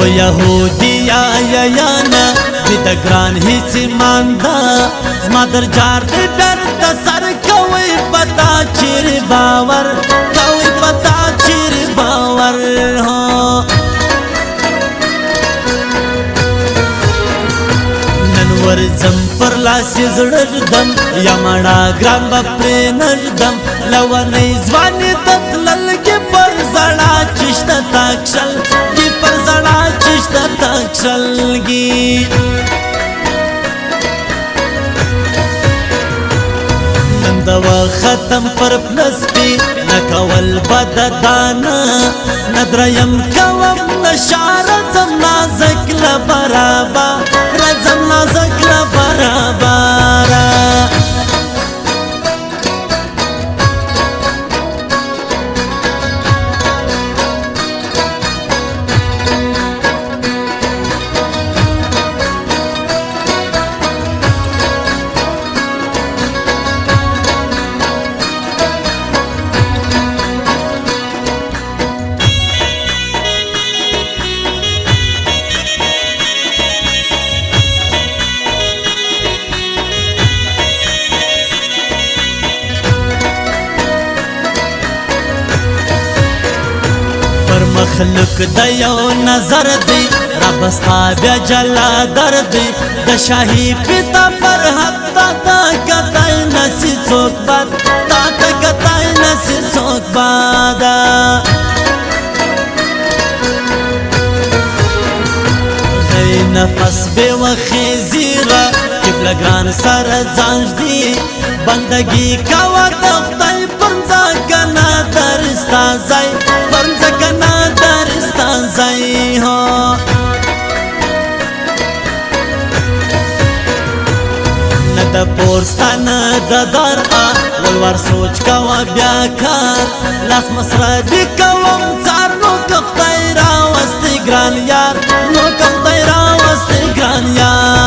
یهودی یا نه د ګران هیڅ ماندا زما در جار دې بیرته سر کوي پتا چیر باور کوي پتا چیر باور نن ورځم پر لاس زړه دم یا مړه ګران بپرې نردم لونې ځواني تتلل کې پر زړه چشته تاکشل کې پر زړه چشته تاکشلګي نن دوا ختم پر پلس پی نکول بددانا ندریم کوم نشار زم نازک لبرابا رزم نازک لبرابارا مخلوق د یو نظر دی رب ستا بیا جلا درد د شاهی پتا پر حق تا کتای نسی څوک باد تا کتای نسی څوک باد غی نفس به وخی زیرا قبله ګران سر ځانج دی بندگی کوا د خدای پرځا کنا درستا ځای پرځا کنا درستا ځای هو نه د پورستان د درا ولور سوچ کوا بیا کار لاس مسره دی کوم څار نو کفای را واستي ګران یار نو کفای را واستي ګران یار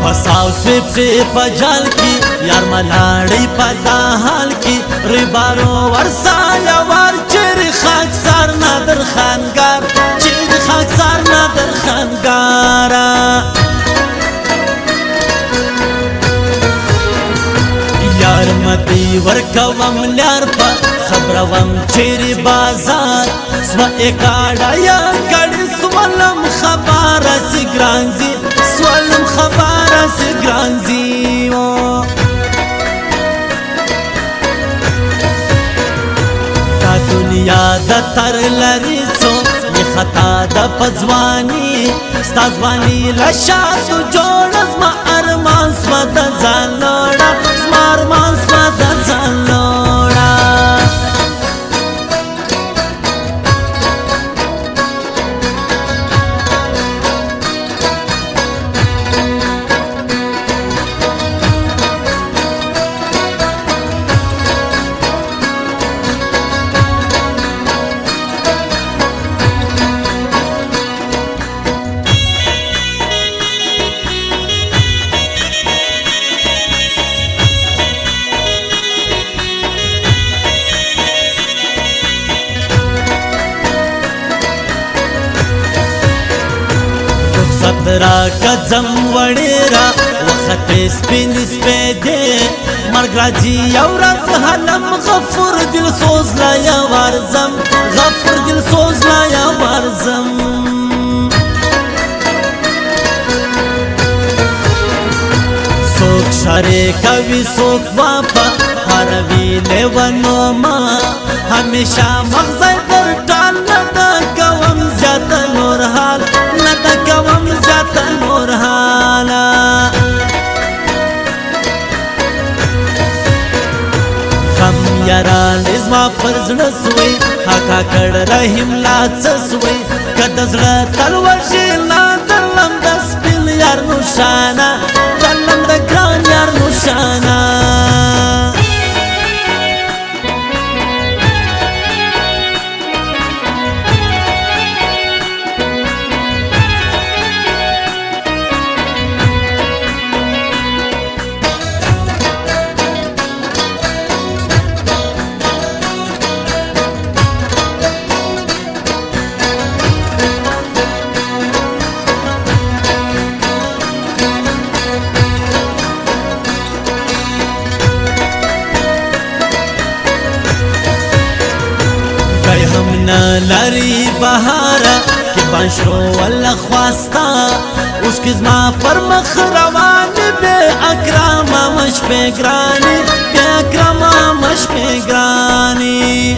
پساو سوی پجال کی یار ملاړی پتا حال کی ریبارو ورسا یا وار چیر خاک سار نادر خانگار چیر خاک سار نادر خانگارا یار متی ورکوم لیار پا خبروم چیر بازار سوا اکاڑا یا کڑی سوالم خبار سی گرانزی سوالم خبر سی گرانزی دا دنیا دا تر لری سو یہ خطا دا پزوانی ستازوانی لشاسو جوڑ ازما ارمان سوا دا زان لوڑا ازما ارمان سوا دا زان لوڑا را کزم وڑیرا وقت سپین سپیدے مرگ راجی یو راز حلم غفور دل سوز لایا وارزم غفور دل سوز لایا وارزم سوک شارے کوي سوک واپا حروی لیونو ما ہمیشہ مغزائی در ٹال ندا کوم زیادہ نور حال ندا کوم زیادہ نور حالا غم یاران ازما پر زړه سوی حقا کړ رحیم لا څسوي کده زړه تلور شي لا دلم د سپین یار نشانه دلم د ګران یار نشانه هم نه لري بهاره کې بنشرو ولا خواستا اوس کې زما پر مخ روان به اکرام مش په ګرانی به اکرام مش په ګرانی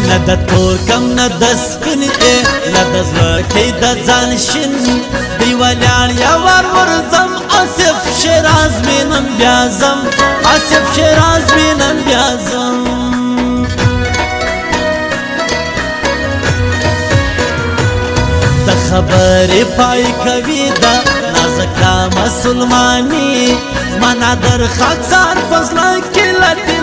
نه د تور کم نه د سپین نه د زړه کې د ځان شین دی ولاړ یا ورځم آصف شیراز مینم بیازم آصف شیراز مینم بیازم د خبرې پای کوي دا نازکه مسلمانی زما نادر خاکسار فضله کې لټې